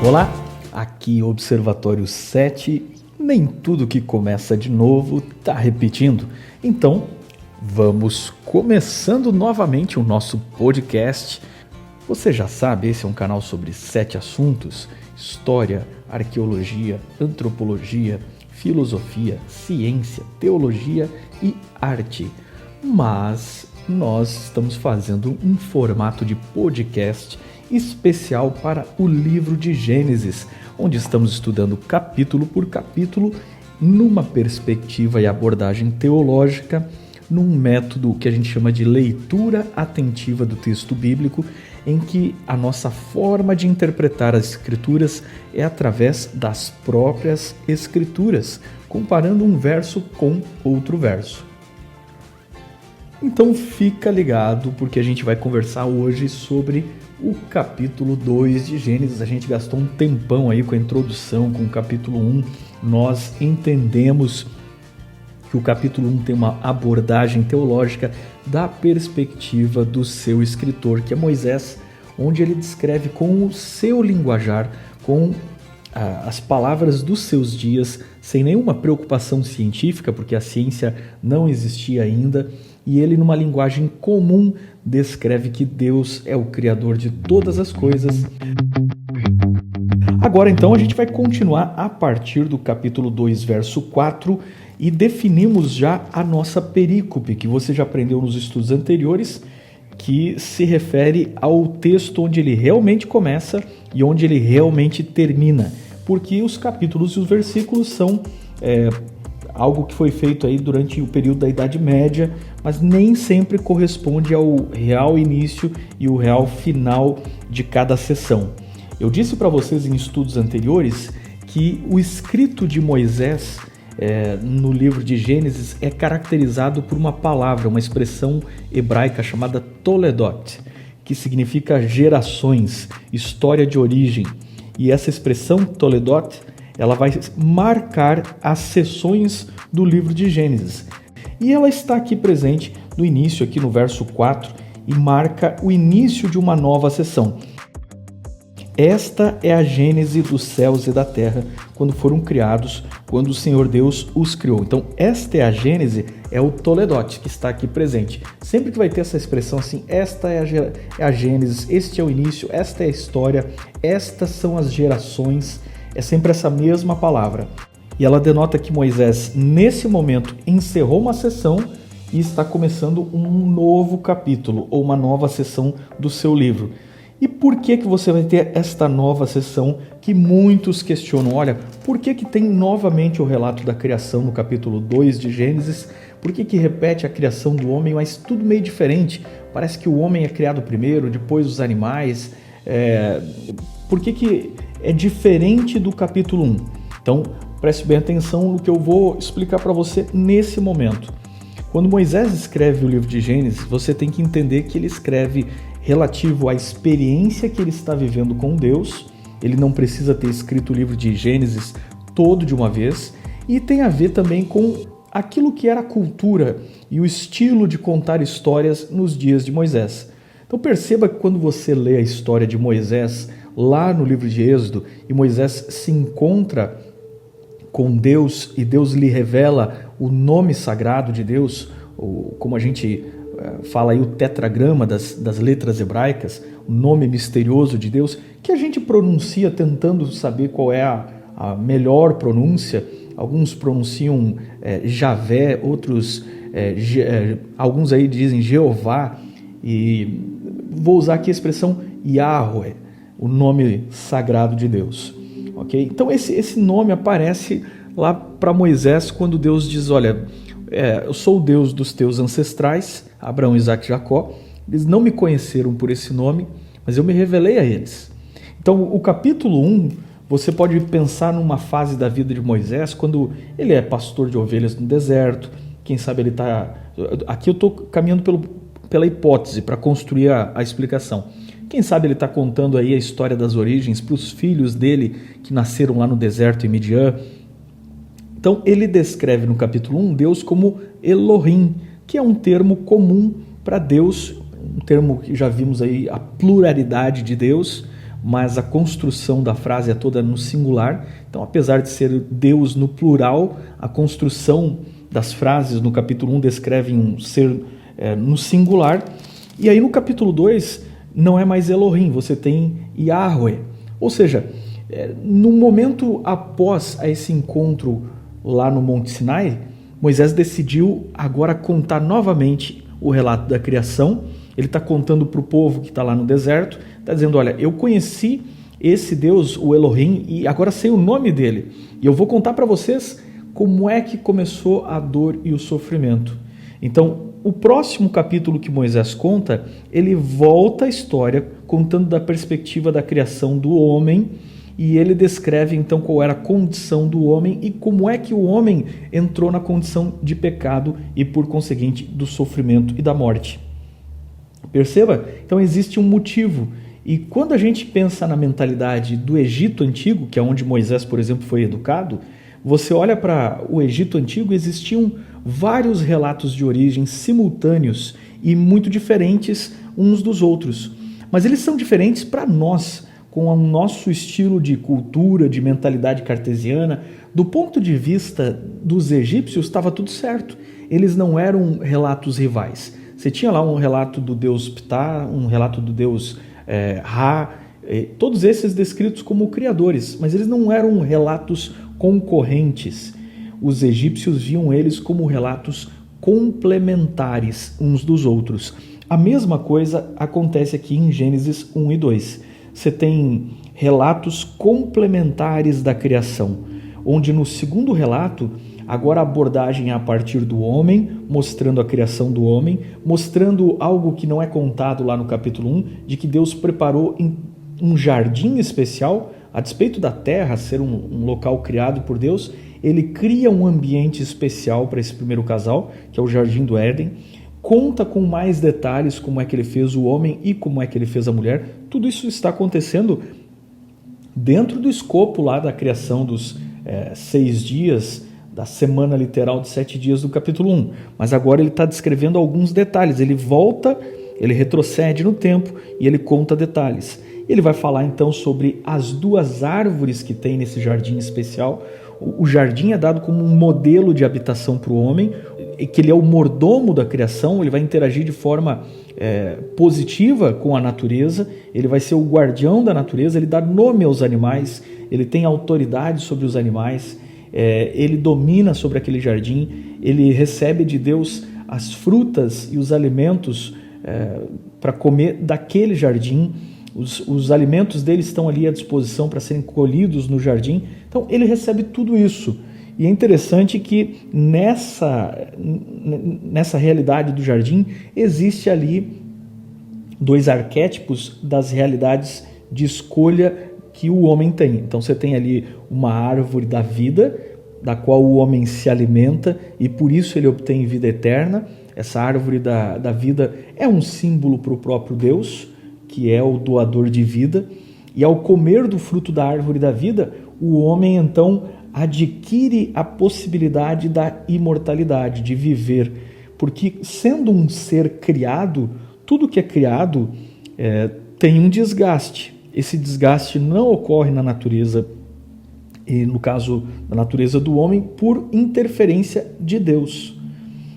Olá, aqui Observatório 7, nem tudo que começa de novo tá repetindo. Então, vamos começando novamente o nosso podcast. Você já sabe, esse é um canal sobre 7 assuntos: história, arqueologia, antropologia, filosofia, ciência, teologia e arte. Mas nós estamos fazendo um formato de podcast especial para o livro de Gênesis, onde estamos estudando capítulo por capítulo, numa perspectiva e abordagem teológica, num método que a gente chama de leitura atentiva do texto bíblico, em que a nossa forma de interpretar as escrituras é através das próprias escrituras, comparando um verso com outro verso. Então fica ligado, porque a gente vai conversar hoje sobre o capítulo 2 de Gênesis. A gente gastou um tempão aí com a introdução, com o capítulo 1. Nós entendemos que o capítulo 1 tem uma abordagem teológica da perspectiva do seu escritor, que é Moisés, onde ele descreve com o seu linguajar, com as palavras dos seus dias, sem nenhuma preocupação científica, porque a ciência não existia ainda, e ele, numa linguagem comum, descreve que Deus é o Criador de todas as coisas. Agora, então, a gente vai continuar a partir do capítulo 2, verso 4, e definimos já a nossa perícope, que você já aprendeu nos estudos anteriores, que se refere ao texto onde ele realmente começa e onde ele realmente termina, porque os capítulos e os versículos são algo que foi feito aí durante o período da Idade Média, mas nem sempre corresponde ao real início e o real final de cada sessão. Eu disse para vocês em estudos anteriores que o escrito de Moisés no livro de Gênesis é caracterizado por uma palavra, uma expressão hebraica chamada Toledot, que significa gerações, história de origem. E essa expressão Toledot, ela vai marcar as sessões do livro de Gênesis. E ela está aqui presente no início, aqui no verso 4, e marca o início de uma nova sessão. Esta é a gênese dos céus e da terra, quando foram criados, quando o Senhor Deus os criou. Então, esta é a gênese, é o Toledot que está aqui presente. Sempre que vai ter essa expressão assim, esta é a gênese, este é o início, esta é a história, estas são as gerações, é sempre essa mesma palavra. E ela denota que Moisés, nesse momento, encerrou uma sessão e está começando um novo capítulo, ou uma nova sessão do seu livro. E por que você vai ter esta nova sessão que muitos questionam? Olha, por que tem novamente o relato da criação no capítulo 2 de Gênesis? Por que repete a criação do homem, mas tudo meio diferente? Parece que o homem é criado primeiro, depois os animais. Por que é diferente do capítulo 1? Então, preste bem atenção no que eu vou explicar para você nesse momento. Quando Moisés escreve o livro de Gênesis, você tem que entender que ele escreve relativo à experiência que ele está vivendo com Deus. Ele não precisa ter escrito o livro de Gênesis todo de uma vez, e tem a ver também com aquilo que era a cultura e o estilo de contar histórias nos dias de Moisés. Então perceba que quando você lê a história de Moisés lá no livro de Êxodo, e Moisés se encontra com Deus e Deus lhe revela o nome sagrado de Deus, como a gente fala aí, o tetragrama das letras hebraicas, o nome misterioso de Deus, que a gente pronuncia tentando saber qual é a melhor pronúncia. Alguns pronunciam Javé, outros, alguns aí dizem Jeová, e vou usar aqui a expressão Yahweh, o nome sagrado de Deus. Okay? Então esse nome aparece lá para Moisés quando Deus diz, olha, eu sou o Deus dos teus ancestrais, Abraão, Isaac e Jacó. Eles não me conheceram por esse nome, mas eu me revelei a eles. Então o capítulo 1, você pode pensar numa fase da vida de Moisés, quando ele é pastor de ovelhas no deserto. Quem sabe ele está... Aqui eu estou caminhando pela hipótese para construir a explicação. Quem sabe ele está contando aí a história das origens para os filhos dele que nasceram lá no deserto em Midian. Então ele descreve no capítulo 1 Deus como Elohim, que é um termo comum para Deus, um termo que já vimos aí, a pluralidade de Deus, mas a construção da frase é toda no singular. Então, apesar de ser Deus no plural, a construção das frases no capítulo 1 descrevem um ser no singular. E aí no capítulo 2 não é mais Elohim, você tem Yahweh. Ou seja, no momento após esse encontro lá no Monte Sinai, Moisés decidiu agora contar novamente o relato da criação. Ele está contando para o povo que está lá no deserto, está dizendo, olha, eu conheci esse Deus, o Elohim, e agora sei o nome dele. E eu vou contar para vocês como é que começou a dor e o sofrimento. Então, o próximo capítulo que Moisés conta, ele volta a história contando da perspectiva da criação do homem, e ele descreve então qual era a condição do homem e como é que o homem entrou na condição de pecado e por conseguinte do sofrimento e da morte. Perceba? Então existe um motivo. E quando a gente pensa na mentalidade do Egito Antigo, que é onde Moisés, por exemplo, foi educado, você olha para o Egito Antigo, existiam vários relatos de origem simultâneos e muito diferentes uns dos outros. Mas eles são diferentes para nós, com o nosso estilo de cultura, de mentalidade cartesiana. Do ponto de vista dos egípcios, estava tudo certo. Eles não eram relatos rivais. Você tinha lá um relato do deus Ptah, um relato do deus Ra, todos esses descritos como criadores, mas eles não eram relatos concorrentes. Os egípcios viam eles como relatos complementares uns dos outros. A mesma coisa acontece aqui em Gênesis 1 e 2. Você tem relatos complementares da criação, onde no segundo relato, agora a abordagem é a partir do homem, mostrando a criação do homem, mostrando algo que não é contado lá no capítulo 1, de que Deus preparou um jardim especial, a despeito da terra ser um local criado por Deus, ele cria um ambiente especial para esse primeiro casal, que é o Jardim do Éden, conta com mais detalhes como é que ele fez o homem e como é que ele fez a mulher. Tudo isso está acontecendo dentro do escopo lá da criação dos 6 dias, da semana literal de 7 dias do capítulo 1. Mas agora ele está descrevendo alguns detalhes, ele volta, ele retrocede no tempo e ele conta detalhes. Ele vai falar então sobre as 2 árvores que tem nesse jardim especial. O jardim é dado como um modelo de habitação para o homem, que ele é o mordomo da criação, ele vai interagir de forma positiva com a natureza, ele vai ser o guardião da natureza, ele dá nome aos animais, ele tem autoridade sobre os animais, ele domina sobre aquele jardim, ele recebe de Deus as frutas e os alimentos para comer daquele jardim. Os alimentos dele estão ali à disposição para serem colhidos no jardim. Então ele recebe tudo isso. E é interessante que nessa realidade do jardim existe ali 2 arquétipos das realidades de escolha que o homem tem. Então você tem ali uma árvore da vida, da qual o homem se alimenta e por isso ele obtém vida eterna. Essa árvore da vida é um símbolo para o próprio Deus, que é o doador de vida, e ao comer do fruto da árvore da vida, o homem então adquire a possibilidade da imortalidade, de viver, porque sendo um ser criado, tudo que é criado tem um desgaste. Esse desgaste não ocorre na natureza, e no caso da natureza do homem, por interferência de Deus.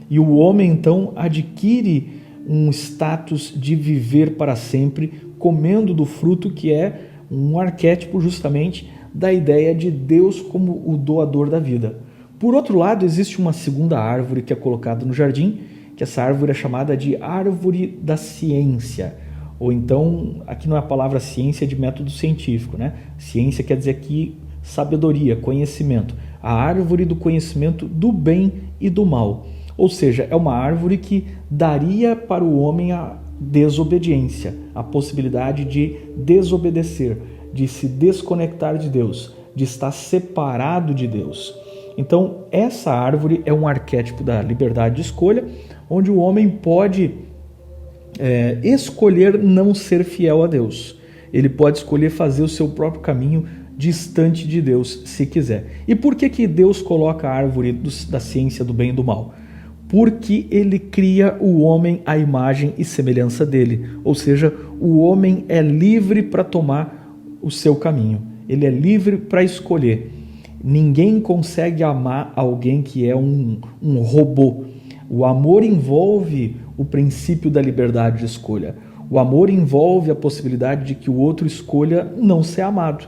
E o homem então adquire um status de viver para sempre, comendo do fruto que é um arquétipo justamente da ideia de Deus como o doador da vida. Por outro lado, existe uma segunda árvore que é colocada no jardim, que essa árvore é chamada de árvore da ciência, ou então, aqui não é a palavra ciência de método científico, né? Ciência quer dizer aqui sabedoria, conhecimento, a árvore do conhecimento do bem e do mal. Ou seja, é uma árvore que daria para o homem a desobediência, a possibilidade de desobedecer, de se desconectar de Deus, de estar separado de Deus. Então, essa árvore é um arquétipo da liberdade de escolha, onde o homem pode escolher não ser fiel a Deus. Ele pode escolher fazer o seu próprio caminho distante de Deus, se quiser. E por que Deus coloca a árvore da ciência do bem e do mal? Porque ele cria o homem à imagem e semelhança dele. Ou seja, o homem é livre para tomar o seu caminho. Ele é livre para escolher. Ninguém consegue amar alguém que é um robô. O amor envolve o princípio da liberdade de escolha. O amor envolve a possibilidade de que o outro escolha não ser amado.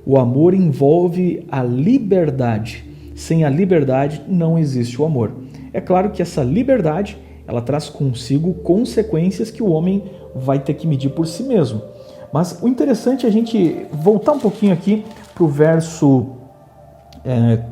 O amor envolve a liberdade. Sem a liberdade não existe o amor. É claro que essa liberdade, ela traz consigo consequências que o homem vai ter que medir por si mesmo. Mas o interessante é a gente voltar um pouquinho aqui para o verso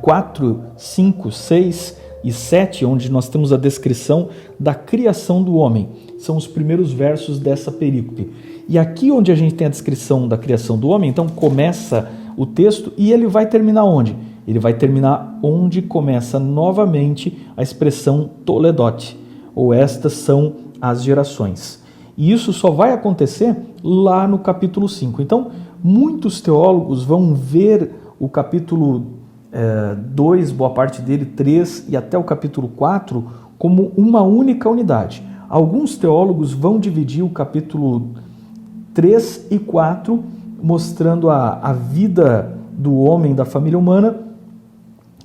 4, 5, 6 e 7, onde nós temos a descrição da criação do homem. São os primeiros versos dessa perícope. E aqui onde a gente tem a descrição da criação do homem, então começa o texto e ele vai terminar onde? Ele vai terminar onde começa novamente a expressão Toledot, ou estas são as gerações. E isso só vai acontecer lá no capítulo 5. Então, muitos teólogos vão ver o capítulo 2, boa parte dele, 3 e até o capítulo 4, como uma única unidade. Alguns teólogos vão dividir o capítulo 3 e 4, mostrando a vida do homem, da família humana,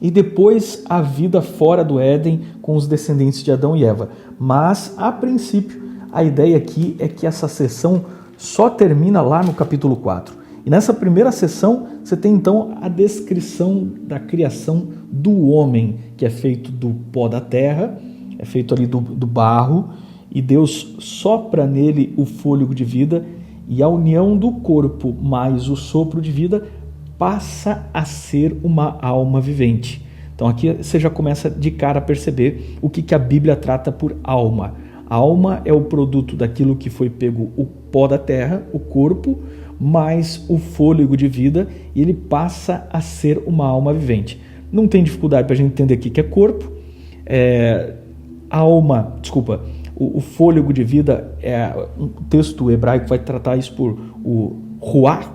e depois a vida fora do Éden com os descendentes de Adão e Eva. Mas, a princípio, a ideia aqui é que essa sessão só termina lá no capítulo 4. E nessa primeira sessão, você tem então a descrição da criação do homem, que é feito do pó da terra, é feito ali do barro, e Deus sopra nele o fôlego de vida, e a união do corpo mais o sopro de vida passa a ser uma alma vivente. Então aqui você já começa de cara a perceber o que a Bíblia trata por alma. A alma é o produto daquilo que foi pego o pó da terra, o corpo, mais o fôlego de vida, e ele passa a ser uma alma vivente. Não tem dificuldade para a gente entender aqui que é corpo. O fôlego de vida é um texto hebraico que vai tratar isso por o ruach.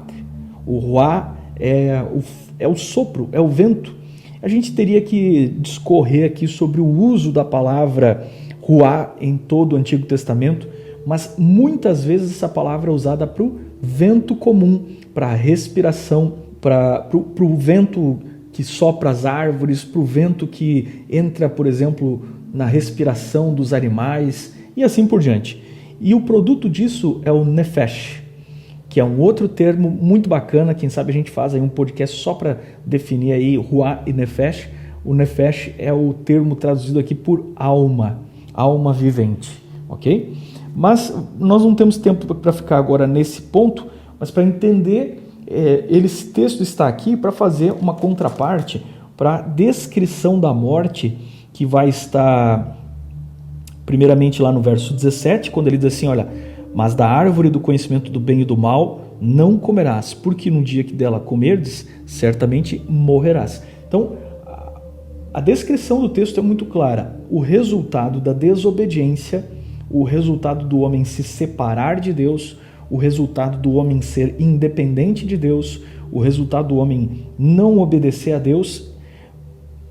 O ruach é o sopro, é o vento. A gente teria que discorrer aqui sobre o uso da palavra ruach em todo o Antigo Testamento, mas muitas vezes essa palavra é usada para o vento comum, para a respiração, para o vento que sopra as árvores, para o vento que entra, por exemplo, na respiração dos animais e assim por diante. E o produto disso é o nefesh, que é um outro termo muito bacana. Quem sabe a gente faz aí um podcast só para definir aí ruach e nefesh. O nefesh é o termo traduzido aqui por alma vivente, ok? Mas nós não temos tempo para ficar agora nesse ponto, mas para entender, esse texto está aqui para fazer uma contraparte para a descrição da morte, que vai estar primeiramente lá no verso 17, quando ele diz assim, olha, mas da árvore do conhecimento do bem e do mal não comerás, porque no dia que dela comerdes, certamente morrerás. Então, a descrição do texto é muito clara. O resultado da desobediência, o resultado do homem se separar de Deus, o resultado do homem ser independente de Deus, o resultado do homem não obedecer a Deus,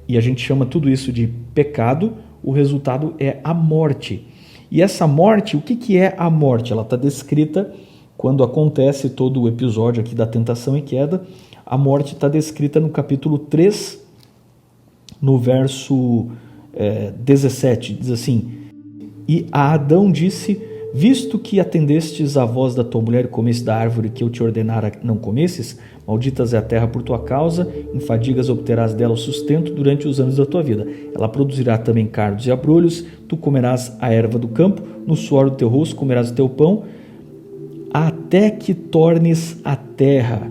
e a gente chama tudo isso de pecado, o resultado é a morte. E essa morte, o que é a morte? Ela está descrita quando acontece todo o episódio aqui da tentação e queda. A morte está descrita no capítulo 3, no verso 17, diz assim, e a Adão disse, visto que atendestes à voz da tua mulher e comestes da árvore que eu te ordenara não comesses, malditas é a terra por tua causa, em fadigas obterás dela o sustento durante os anos da tua vida. Ela produzirá também cardos e abrolhos, tu comerás a erva do campo, no suor do teu rosto comerás o teu pão, até que tornes a terra,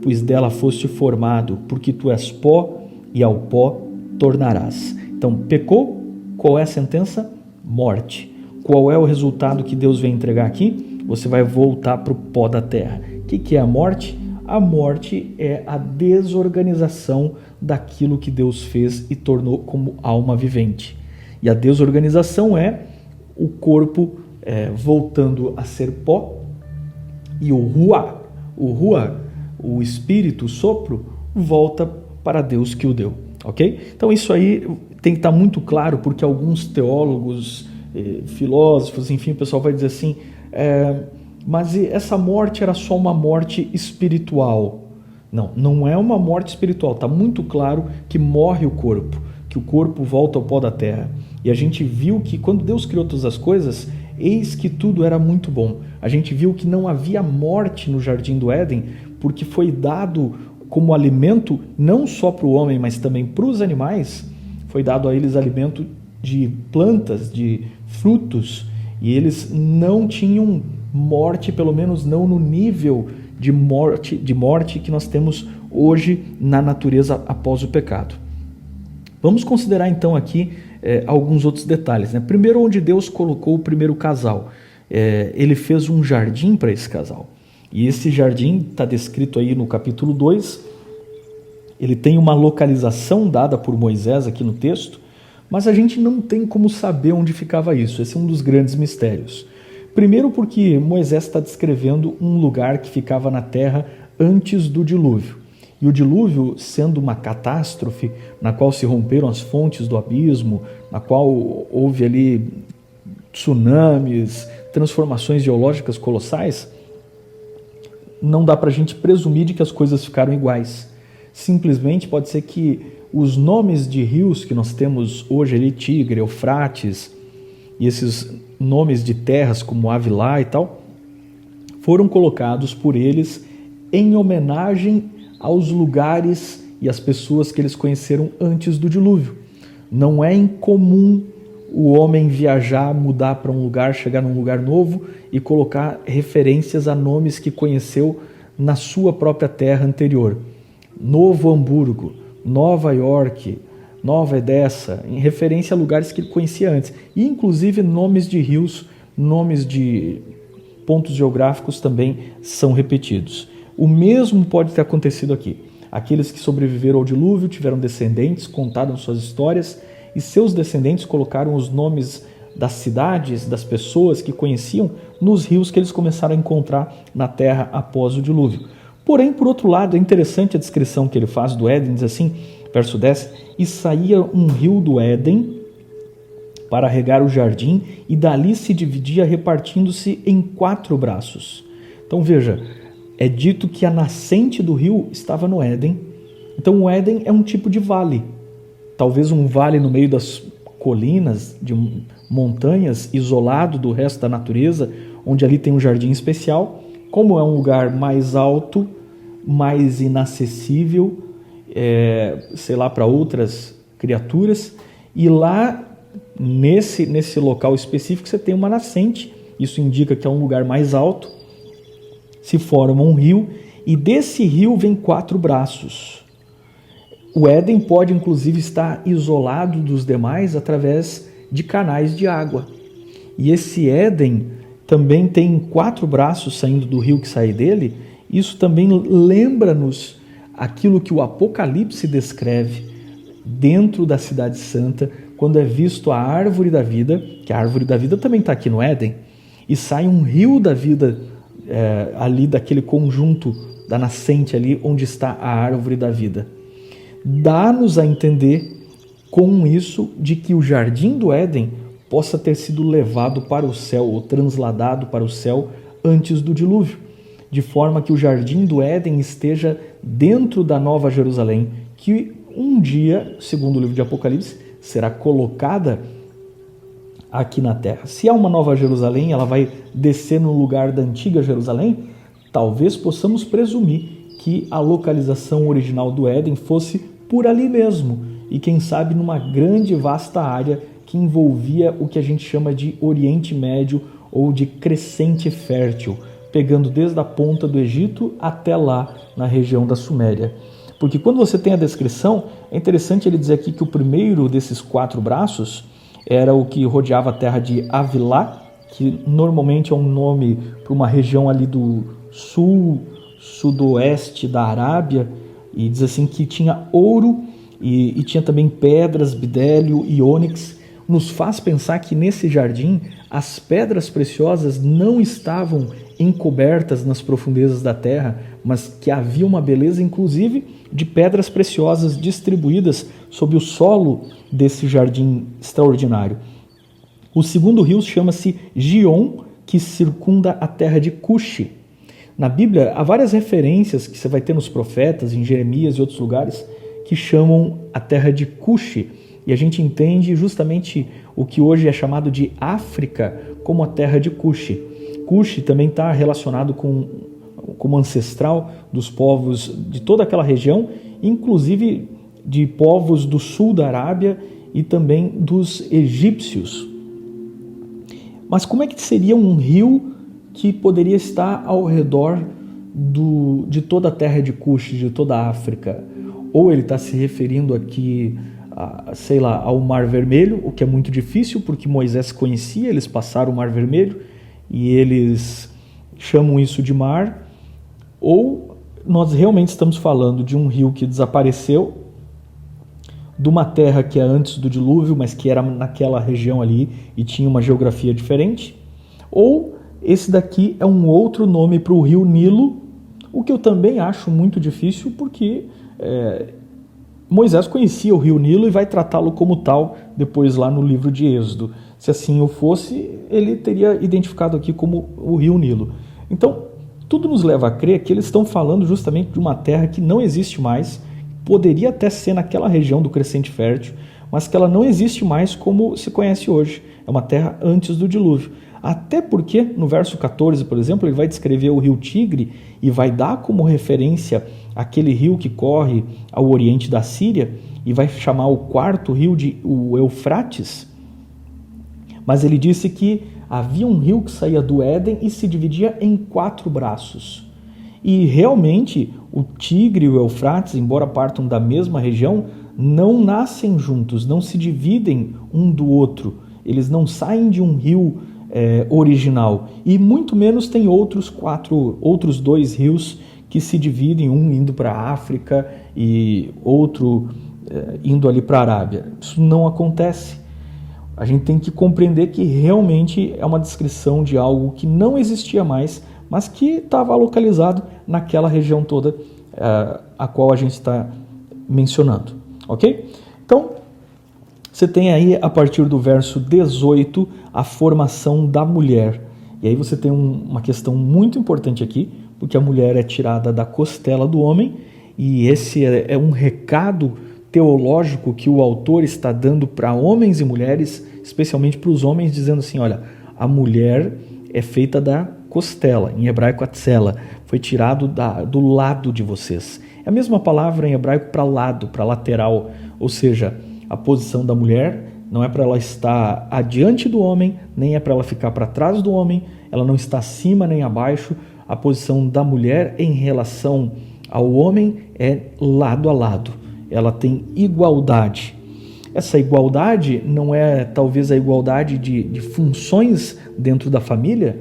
pois dela foste formado, porque tu és pó e ao pó tornarás. Então, pecou, qual é a sentença? Morte. Qual é o resultado que Deus vem entregar aqui? Você vai voltar para o pó da terra. O que é a morte? A morte é a desorganização daquilo que Deus fez e tornou como alma vivente. E a desorganização é o corpo voltando a ser pó, e o ruach, o espírito, o sopro, volta para Deus que o deu. Ok? Então isso aí tem que estar muito claro, porque alguns teólogos, filósofos, enfim, o pessoal vai dizer assim, mas essa morte era só uma morte espiritual. Não, não é uma morte espiritual. Está muito claro que morre o corpo, que o corpo volta ao pó da terra. E a gente viu que quando Deus criou todas as coisas, eis que tudo era muito bom. A gente viu que não havia morte no Jardim do Éden, porque foi dado como alimento, não só para o homem, mas também para os animais, foi dado a eles alimento de plantas, de frutos, e eles não tinham morte, pelo menos não no nível de morte que nós temos hoje na natureza após o pecado. Vamos considerar então aqui alguns outros detalhes, né? Primeiro, onde Deus colocou o primeiro casal. Ele fez um jardim para esse casal. E esse jardim está descrito aí no capítulo 2. Ele tem uma localização dada por Moisés aqui no texto, mas a gente não tem como saber onde ficava isso. Esse é um dos grandes mistérios. Primeiro porque Moisés está descrevendo um lugar que ficava na terra antes do dilúvio. E o dilúvio, sendo uma catástrofe na qual se romperam as fontes do abismo, na qual houve ali tsunamis, transformações geológicas colossais, não dá para a gente presumir de que as coisas ficaram iguais. Simplesmente pode ser que os nomes de rios que nós temos hoje ali, Tigre, Eufrates, e esses nomes de terras como Avilá e tal, foram colocados por eles em homenagem aos lugares e às pessoas que eles conheceram antes do dilúvio. Não é incomum o homem viajar, mudar para um lugar, chegar num lugar novo e colocar referências a nomes que conheceu na sua própria terra anterior. Novo Hamburgo, Nova York, Nova Edessa, em referência a lugares que ele conhecia antes. E inclusive nomes de rios, nomes de pontos geográficos também são repetidos. O mesmo pode ter acontecido aqui. Aqueles que sobreviveram ao dilúvio tiveram descendentes, contaram suas histórias, e seus descendentes colocaram os nomes das cidades, das pessoas que conheciam, nos rios que eles começaram a encontrar na terra após o dilúvio. Porém, por outro lado, é interessante a descrição que ele faz do Éden, diz assim, verso 10, e saía um rio do Éden para regar o jardim, e dali se dividia repartindo-se em 4 braços. Então veja, é dito que a nascente do rio estava no Éden. Então o Éden é um tipo de vale, talvez um vale no meio das colinas, de montanhas, isolado do resto da natureza, onde ali tem um jardim especial. Como é um lugar mais alto, mais inacessível, sei lá, para outras criaturas, e lá nesse local específico você tem uma nascente, isso indica que é um lugar mais alto, se forma um rio, e desse rio vem 4 braços. O Éden pode inclusive estar isolado dos demais através de canais de água. E esse Éden também tem 4 braços saindo do rio que sai dele. Isso também lembra-nos aquilo que o Apocalipse descreve dentro da Cidade Santa, quando é visto a árvore da vida, que a árvore da vida também está aqui no Éden, e sai um rio da vida ali daquele conjunto da nascente ali onde está a árvore da vida. Dá-nos a entender com isso de que o jardim do Éden possa ter sido levado para o céu ou transladado para o céu antes do dilúvio, de forma que o jardim do Éden esteja dentro da Nova Jerusalém, que um dia, segundo o livro de Apocalipse, será colocada aqui na terra. Se há uma Nova Jerusalém, ela vai descer no lugar da antiga Jerusalém, talvez possamos presumir que a localização original do Éden fosse por ali mesmo, e quem sabe numa grande e vasta área que envolvia o que a gente chama de Oriente Médio ou de crescente fértil, pegando desde a ponta do Egito até lá na região da Suméria. Porque quando você tem a descrição, é interessante ele dizer aqui que o primeiro desses 4 braços era o que rodeava a terra de Avilá, que normalmente é um nome para uma região ali do sul, sudoeste da Arábia, e diz assim que tinha ouro e tinha também pedras, bidélio e ônix. Nos faz pensar que nesse jardim as pedras preciosas não estavam encobertas nas profundezas da terra, mas que havia uma beleza inclusive de pedras preciosas distribuídas sobre o solo desse jardim extraordinário. O segundo rio chama-se Gion, que circunda a terra de Cuxi. Na Bíblia, há várias referências que você vai ter nos profetas, em Jeremias e outros lugares, que chamam a terra de Cuxi. E a gente entende justamente o que hoje é chamado de África como a terra de Cuxi. Cuxi também está relacionado como ancestral dos povos de toda aquela região, inclusive de povos do sul da Arábia e também dos egípcios. Mas como é que seria um rio que poderia estar ao redor de toda a terra de Cuxi, de toda a África? Ou ele está se referindo aqui, ao Mar Vermelho, o que é muito difícil, porque Moisés conhecia, eles passaram o Mar Vermelho e eles chamam isso de mar. Ou nós realmente estamos falando de um rio que desapareceu, de uma terra que é antes do dilúvio, mas que era naquela região ali e tinha uma geografia diferente. Ou esse daqui é um outro nome para o rio Nilo, o que eu também acho muito difícil, porque Moisés conhecia o rio Nilo e vai tratá-lo como tal depois lá no livro de Êxodo. Se assim o fosse, ele teria identificado aqui como o rio Nilo. Então, tudo nos leva a crer que eles estão falando justamente de uma terra que não existe mais, poderia até ser naquela região do Crescente Fértil, mas que ela não existe mais como se conhece hoje. É uma terra antes do dilúvio. Até porque, no verso 14, por exemplo, ele vai descrever o rio Tigre e vai dar como referência aquele rio que corre ao oriente da Síria e vai chamar o quarto rio de o Eufrates. Mas ele disse que havia um rio que saía do Éden e se dividia em 4 braços. E realmente o Tigre e o Eufrates, embora partam da mesma região, não nascem juntos, não se dividem um do outro. Eles não saem de um rio original. E muito menos tem outros 2 rios que se dividem, um indo para a África e outro indo ali para a Arábia. Isso não acontece. A gente tem que compreender que realmente é uma descrição de algo que não existia mais, mas que estava localizado naquela região toda a qual a gente está mencionando, ok? Então, você tem aí, a partir do verso 18, a formação da mulher. E aí você tem uma questão muito importante aqui, porque a mulher é tirada da costela do homem, e esse é um recado teológico que o autor está dando para homens e mulheres, especialmente para os homens, dizendo assim, olha, a mulher é feita da costela, em hebraico atzela, foi tirado do lado de vocês. É a mesma palavra em hebraico para lado, para lateral, ou seja, a posição da mulher não é para ela estar adiante do homem, nem é para ela ficar para trás do homem, ela não está acima nem abaixo. A posição da mulher em relação ao homem é lado a lado, ela tem igualdade. Essa igualdade não é talvez a igualdade de funções dentro da família.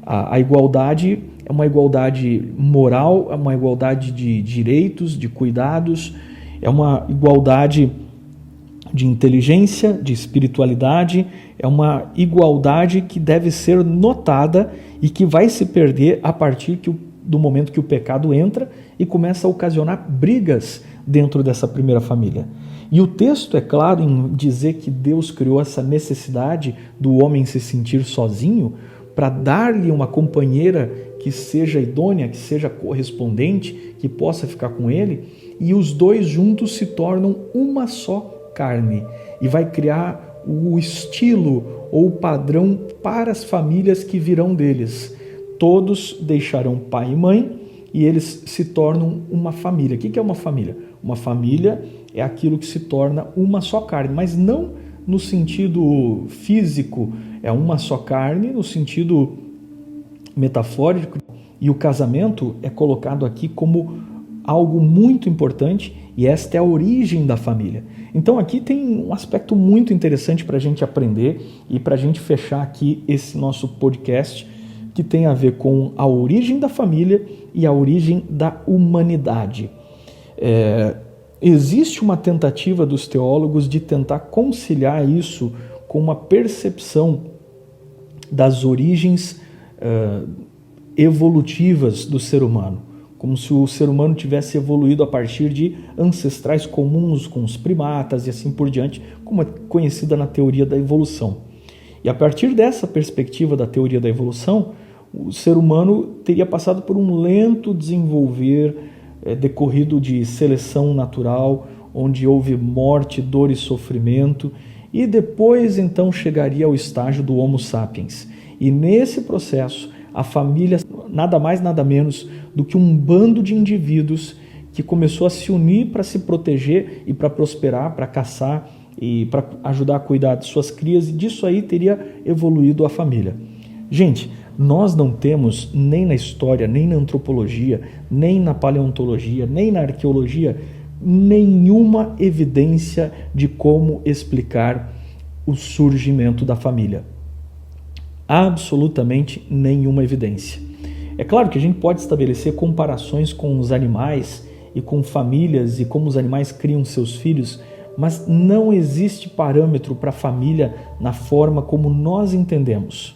A igualdade é uma igualdade moral, é uma igualdade de direitos, de cuidados, é uma igualdade de inteligência, de espiritualidade, é uma igualdade que deve ser notada e que vai se perder a partir do momento que o pecado entra e começa a ocasionar brigas dentro dessa primeira família. E o texto é claro em dizer que Deus criou essa necessidade do homem se sentir sozinho para dar-lhe uma companheira que seja idônea, que seja correspondente, que possa ficar com ele, e os dois juntos se tornam uma só carne e vai criar o estilo ou o padrão para as famílias que virão deles. Todos deixarão pai e mãe e eles se tornam uma família. O que é uma família? Uma família é aquilo que se torna uma só carne, mas não no sentido físico, é uma só carne no sentido metafórico. E o casamento é colocado aqui como algo muito importante e esta é a origem da família. Então aqui tem um aspecto muito interessante para a gente aprender e para a gente fechar aqui esse nosso podcast que tem a ver com a origem da família e a origem da humanidade. Existe uma tentativa dos teólogos de tentar conciliar isso com uma percepção das origens evolutivas do ser humano, como se o ser humano tivesse evoluído a partir de ancestrais comuns com os primatas e assim por diante, como é conhecida na teoria da evolução. E a partir dessa perspectiva da teoria da evolução, o ser humano teria passado por um lento desenvolver decorrido de seleção natural, onde houve morte, dor e sofrimento, e depois então chegaria ao estágio do Homo sapiens. E nesse processo, a família nada mais nada menos do que um bando de indivíduos que começou a se unir para se proteger e para prosperar, para caçar e para ajudar a cuidar de suas crias, e disso aí teria evoluído a família. Gente, nós não temos nem na história, nem na antropologia, nem na paleontologia, nem na arqueologia, nenhuma evidência de como explicar o surgimento da família. Absolutamente nenhuma evidência. É claro que a gente pode estabelecer comparações com os animais e com famílias e como os animais criam seus filhos, mas não existe parâmetro para a família na forma como nós entendemos,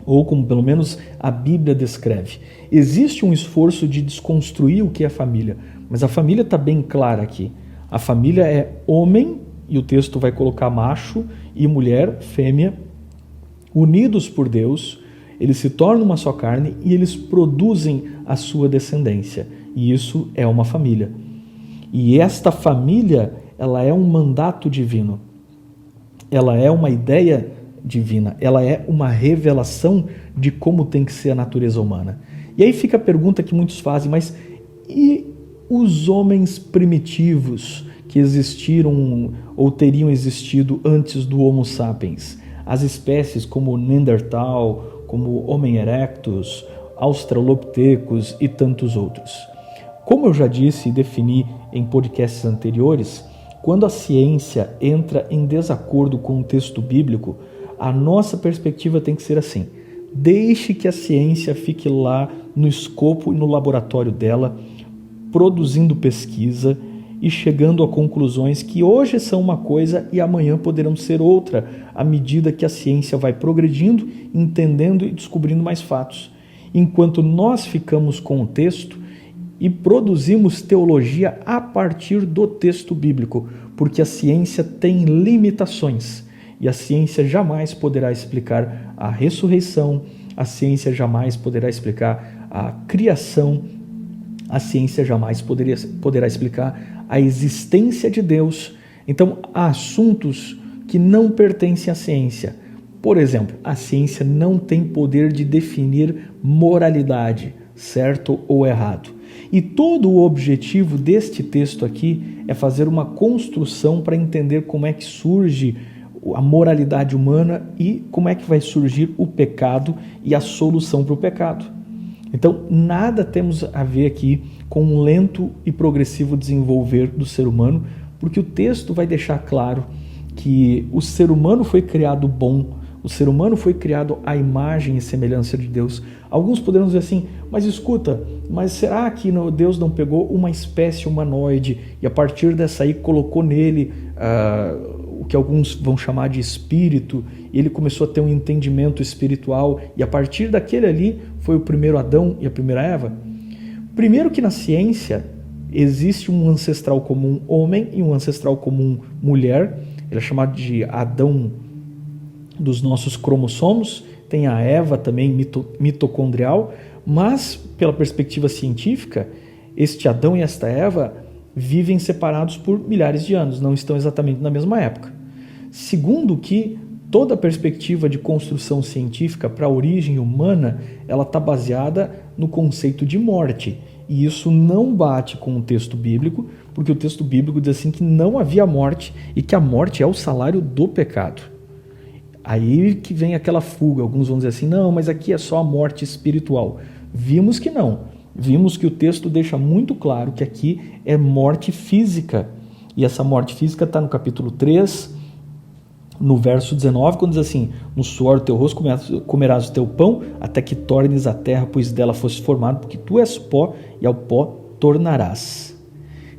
ou como pelo menos a Bíblia descreve. Existe um esforço de desconstruir o que é família, mas a família está bem clara aqui. A família é homem, e o texto vai colocar macho e mulher, fêmea, unidos por Deus, eles se tornam uma só carne e eles produzem a sua descendência. E isso é uma família. E esta família, ela é um mandato divino. Ela é uma ideia divina. Ela é uma revelação de como tem que ser a natureza humana. E aí fica a pergunta que muitos fazem, mas e os homens primitivos que existiram ou teriam existido antes do Homo sapiens? As espécies como Neandertal, como Homo erectus, Australopithecus e tantos outros. Como eu já disse e defini em podcasts anteriores, quando a ciência entra em desacordo com o texto bíblico, a nossa perspectiva tem que ser assim: deixe que a ciência fique lá no escopo e no laboratório dela, produzindo pesquisa e chegando a conclusões que hoje são uma coisa e amanhã poderão ser outra, à medida que a ciência vai progredindo, entendendo e descobrindo mais fatos. Enquanto nós ficamos com o texto e produzimos teologia a partir do texto bíblico, porque a ciência tem limitações e a ciência jamais poderá explicar a ressurreição, a ciência jamais poderá explicar a criação, a ciência jamais poderá explicar a existência de Deus. Então, há assuntos que não pertencem à ciência. Por exemplo, a ciência não tem poder de definir moralidade, certo ou errado. E todo o objetivo deste texto aqui é fazer uma construção para entender como é que surge a moralidade humana e como é que vai surgir o pecado e a solução para o pecado. Então, nada temos a ver aqui com um lento e progressivo desenvolver do ser humano, porque o texto vai deixar claro que o ser humano foi criado bom, o ser humano foi criado à imagem e semelhança de Deus. Alguns poderão dizer assim, mas escuta, mas será que Deus não pegou uma espécie humanoide e a partir dessa aí colocou nele o que alguns vão chamar de espírito, e ele começou a ter um entendimento espiritual, e a partir daquele ali foi o primeiro Adão e a primeira Eva? Primeiro que na ciência existe um ancestral comum homem e um ancestral comum mulher, ele é chamado de Adão dos nossos cromossomos, tem a Eva também mitocondrial, mas pela perspectiva científica, este Adão e esta Eva vivem separados por milhares de anos, não estão exatamente na mesma época. Segundo que toda a perspectiva de construção científica para a origem humana, ela está baseada no conceito de morte. E isso não bate com o texto bíblico, porque o texto bíblico diz assim que não havia morte e que a morte é o salário do pecado. Aí que vem aquela fuga, alguns vão dizer assim, não, mas aqui é só a morte espiritual. Vimos que não. Vimos que o texto deixa muito claro que aqui é morte física. E essa morte física está no capítulo 3, no verso 19, quando diz assim, no suor do teu rosto comerás o teu pão, até que tornes a terra, pois dela foste formado, porque tu és pó, e ao pó tornarás.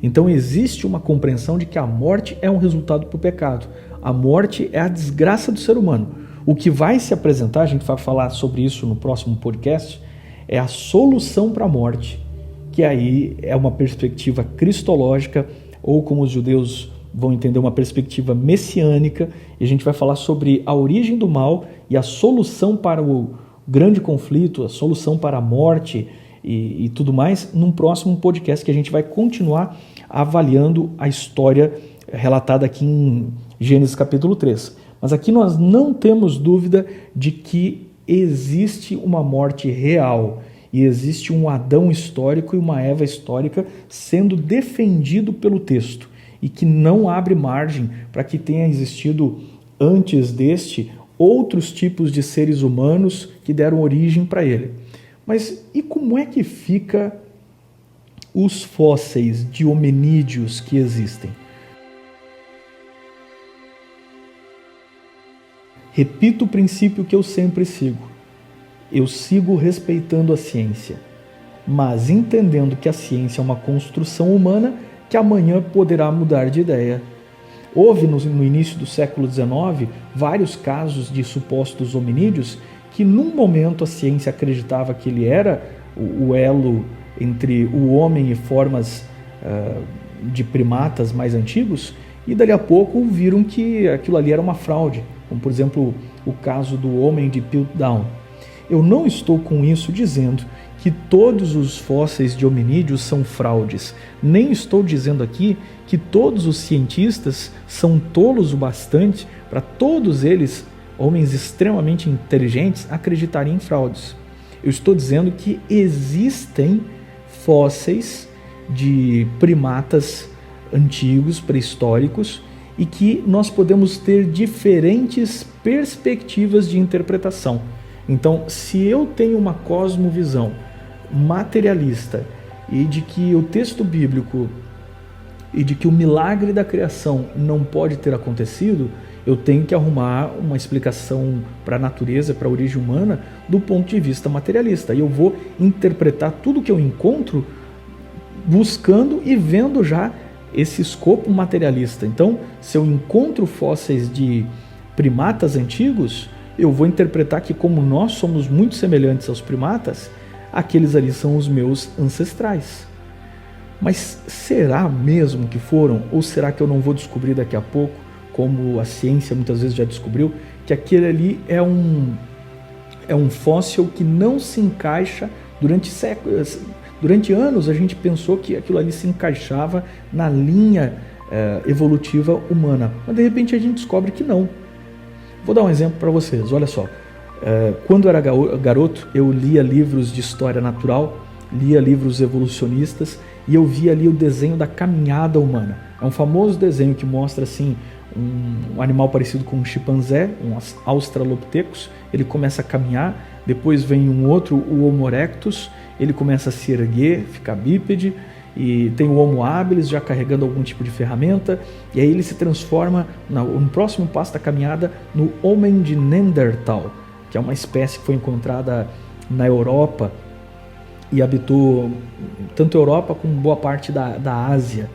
Então existe uma compreensão de que a morte é um resultado do pecado. A morte é a desgraça do ser humano. O que vai se apresentar, a gente vai falar sobre isso no próximo podcast, é a solução para a morte, que aí é uma perspectiva cristológica, ou como os judeus vão entender uma perspectiva messiânica, e a gente vai falar sobre a origem do mal e a solução para o grande conflito, a solução para a morte e tudo mais, num próximo podcast que a gente vai continuar avaliando a história relatada aqui em Gênesis capítulo 3. Mas aqui nós não temos dúvida de que existe uma morte real e existe um Adão histórico e uma Eva histórica sendo defendido pelo texto e que não abre margem para que tenha existido antes deste outros tipos de seres humanos que deram origem para ele. Mas e como é que fica os fósseis de hominídeos que existem? Repito o princípio que eu sempre sigo. Eu sigo respeitando a ciência, mas entendendo que a ciência é uma construção humana que amanhã poderá mudar de ideia. Houve no início do século XIX vários casos de supostos hominídeos que num momento a ciência acreditava que ele era o elo entre o homem e formas de primatas mais antigos, e dali a pouco viram que aquilo ali era uma fraude, como por exemplo o caso do homem de Piltdown. Eu não estou com isso dizendo que todos os fósseis de hominídeos são fraudes. Nem estou dizendo aqui que todos os cientistas são tolos o bastante para todos eles, homens extremamente inteligentes, acreditarem em fraudes. Eu estou dizendo que existem fósseis de primatas antigos, pré-históricos, e que nós podemos ter diferentes perspectivas de interpretação. Então, se eu tenho uma cosmovisão materialista e de que o texto bíblico e de que o milagre da criação não pode ter acontecido, eu tenho que arrumar uma explicação para a natureza, para a origem humana, do ponto de vista materialista. E eu vou interpretar tudo que eu encontro buscando e vendo já esse escopo materialista. Então, se eu encontro fósseis de primatas antigos, eu vou interpretar que, como nós somos muito semelhantes aos primatas, aqueles ali são os meus ancestrais. Mas será mesmo que foram? Ou será que eu não vou descobrir daqui a pouco, como a ciência muitas vezes já descobriu, que aquele ali é um fóssil que não se encaixa durante séculos. Durante anos a gente pensou que aquilo ali se encaixava na linha evolutiva humana, mas de repente a gente descobre que não. Vou dar um exemplo para vocês, olha só. Quando eu era garoto, eu lia livros de história natural, lia livros evolucionistas e eu via ali o desenho da caminhada humana. É um famoso desenho que mostra assim um animal parecido com um chimpanzé, um Australopithecus. Ele começa a caminhar, depois vem um outro, o Homo erectus, ele começa a se erguer, fica bípede, e tem o Homo habilis já carregando algum tipo de ferramenta, e aí ele se transforma no próximo passo da caminhada no homem de Neandertal, que é uma espécie que foi encontrada na Europa e habitou tanto a Europa como boa parte da Ásia.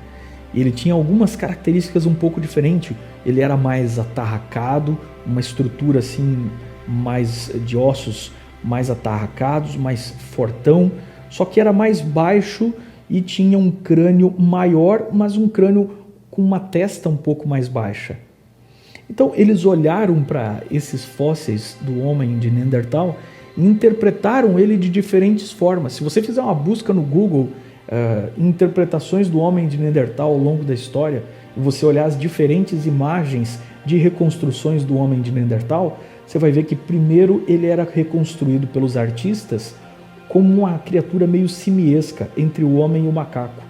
E ele tinha algumas características um pouco diferentes. Ele era mais atarracado, uma estrutura assim mais de ossos mais atarracados, mais fortão, só que era mais baixo e tinha um crânio maior, mas um crânio com uma testa um pouco mais baixa. Então eles olharam para esses fósseis do homem de Neandertal e interpretaram ele de diferentes formas. Se você fizer uma busca no Google, interpretações do homem de Neandertal ao longo da história, e você olhar as diferentes imagens de reconstruções do homem de Neandertal, você vai ver que primeiro ele era reconstruído pelos artistas como uma criatura meio simiesca entre o homem e o macaco,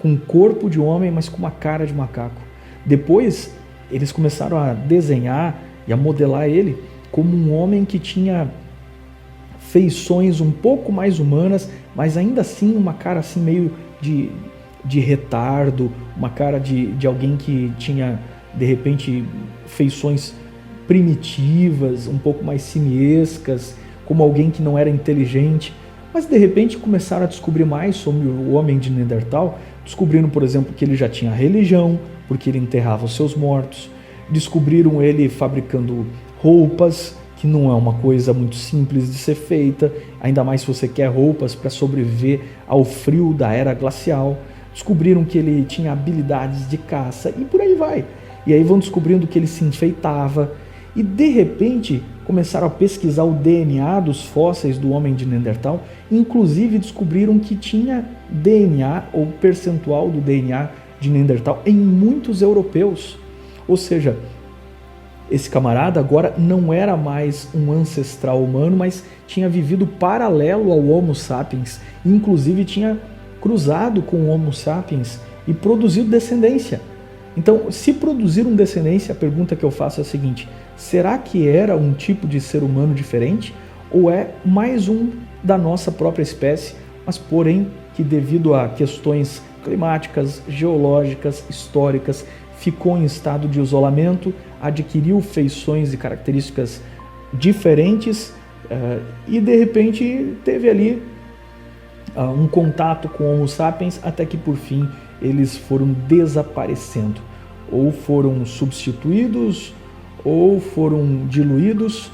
com um corpo de homem, mas com uma cara de macaco. Depois eles começaram a desenhar e a modelar ele como um homem que tinha feições um pouco mais humanas, mas ainda assim uma cara assim meio de retardo, uma cara de alguém que tinha de repente feições primitivas, um pouco mais simiescas, como alguém que não era inteligente. Mas de repente começaram a descobrir mais sobre o homem de Neandertal, descobriram, por exemplo, que ele já tinha religião, porque ele enterrava os seus mortos. Descobriram ele fabricando roupas, que não é uma coisa muito simples de ser feita, ainda mais se você quer roupas para sobreviver ao frio da era glacial. descobriram que ele tinha habilidades de caça e por aí vai. E aí vão descobrindo que ele se enfeitava e de repente começaram a pesquisar o DNA dos fósseis do homem de Neandertal, inclusive descobriram que tinha DNA ou percentual do DNA de Neandertal em muitos europeus. Ou seja, esse camarada agora não era mais um ancestral humano, mas tinha vivido paralelo ao Homo sapiens, inclusive tinha cruzado com o Homo sapiens e produzido descendência. Então, se produziram descendência, a pergunta que eu faço é a seguinte: será que era um tipo de ser humano diferente? Ou é mais um da nossa própria espécie, mas porém que devido a questões climáticas, geológicas, históricas, ficou em estado de isolamento, adquiriu feições e características diferentes e de repente teve ali um contato com o Homo sapiens até que por fim eles foram desaparecendo, ou foram substituídos ou foram diluídos,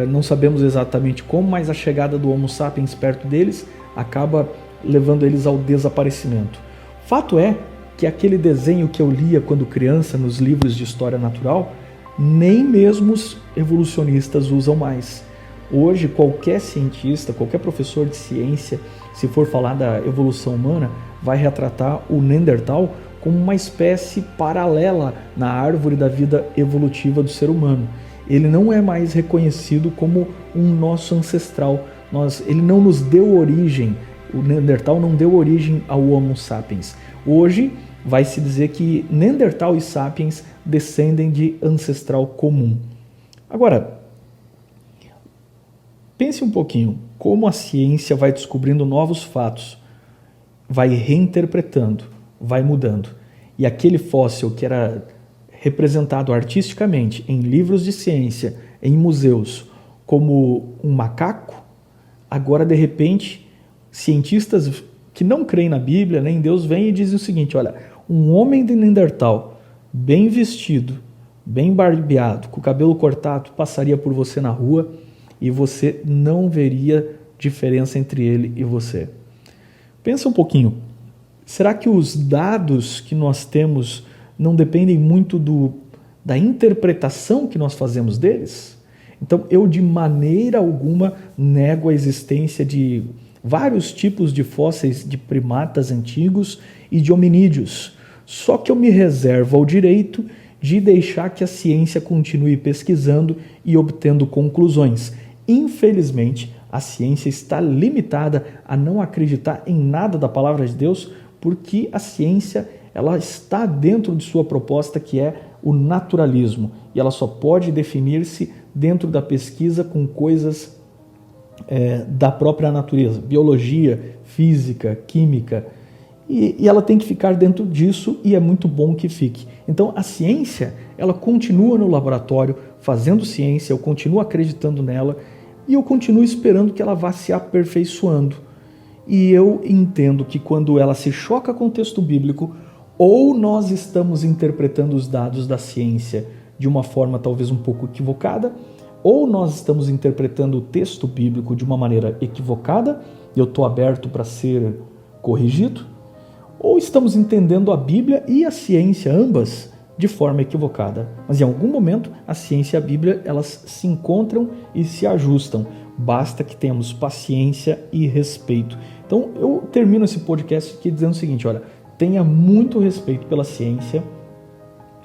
não sabemos exatamente como, mas a chegada do Homo sapiens perto deles acaba levando eles ao desaparecimento. Fato é que aquele desenho que eu lia quando criança nos livros de história natural, nem mesmo os evolucionistas usam mais. Hoje, qualquer cientista, qualquer professor de ciência, se for falar da evolução humana, vai retratar o Neandertal como uma espécie paralela na árvore da vida evolutiva do ser humano. Ele não é mais reconhecido como um nosso ancestral. Ele não nos deu origem, o Neandertal não deu origem ao Homo sapiens. Hoje, vai se dizer que Neandertal e Sapiens descendem de ancestral comum. Agora, pense um pouquinho como a ciência vai descobrindo novos fatos, vai reinterpretando, vai mudando. E aquele fóssil que era representado artisticamente em livros de ciência, em museus, como um macaco, agora de repente, cientistas que não creem na Bíblia, nem em Deus, vêm e dizem o seguinte: olha, um homem de Neandertal, bem vestido, bem barbeado, com o cabelo cortado, passaria por você na rua e você não veria diferença entre ele e você. Pensa um pouquinho, será que os dados que nós temos não dependem muito da interpretação que nós fazemos deles? Então, eu de maneira alguma nego a existência de vários tipos de fósseis de primatas antigos e de hominídeos. Só que eu me reservo ao direito de deixar que a ciência continue pesquisando e obtendo conclusões. Infelizmente, a ciência está limitada a não acreditar em nada da palavra de Deus, porque a ciência ela está dentro de sua proposta, que é o naturalismo, e ela só pode definir-se dentro da pesquisa com coisas da própria natureza, biologia, física, química, e ela tem que ficar dentro disso, e é muito bom que fique. Então a ciência, ela continua no laboratório fazendo ciência, eu continuo acreditando nela e eu continuo esperando que ela vá se aperfeiçoando. E eu entendo que quando ela se choca com o texto bíblico, ou nós estamos interpretando os dados da ciência de uma forma talvez um pouco equivocada, ou nós estamos interpretando o texto bíblico de uma maneira equivocada, e eu estou aberto para ser corrigido, ou estamos entendendo a Bíblia e a ciência, ambas, de forma equivocada. Mas em algum momento a ciência e a Bíblia elas se encontram e se ajustam. Basta que tenhamos paciência e respeito. Então eu termino esse podcast aqui dizendo o seguinte: olha, tenha muito respeito pela ciência,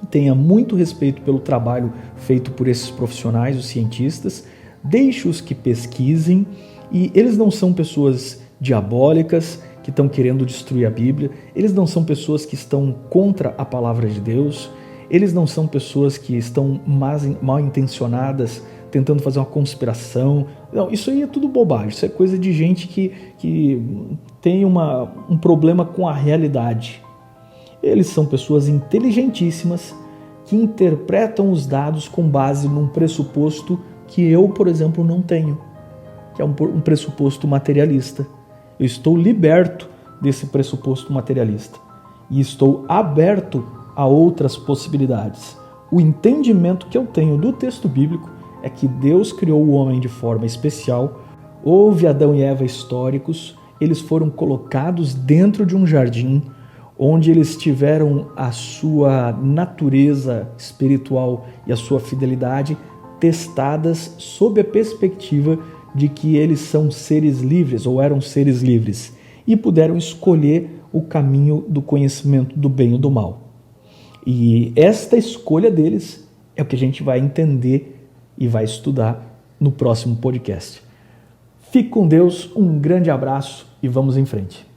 tenha muito respeito pelo trabalho feito por esses profissionais, os cientistas, deixe-os que pesquisem, e eles não são pessoas diabólicas que estão querendo destruir a Bíblia, eles não são pessoas que estão contra a palavra de Deus, eles não são pessoas que estão mal intencionadas, tentando fazer uma conspiração. Não, isso aí é tudo bobagem, isso é coisa de gente que tem um problema com a realidade. Eles são pessoas inteligentíssimas que interpretam os dados com base num pressuposto que eu, por exemplo, não tenho, que é um pressuposto materialista. Eu estou liberto desse pressuposto materialista e estou aberto a outras possibilidades. O entendimento que eu tenho do texto bíblico é que Deus criou o homem de forma especial, houve Adão e Eva históricos, eles foram colocados dentro de um jardim, onde eles tiveram a sua natureza espiritual e a sua fidelidade testadas sob a perspectiva de que eles são seres livres ou eram seres livres e puderam escolher o caminho do conhecimento do bem e do mal. E esta escolha deles é o que a gente vai entender e vai estudar no próximo podcast. Fique com Deus, um grande abraço e vamos em frente.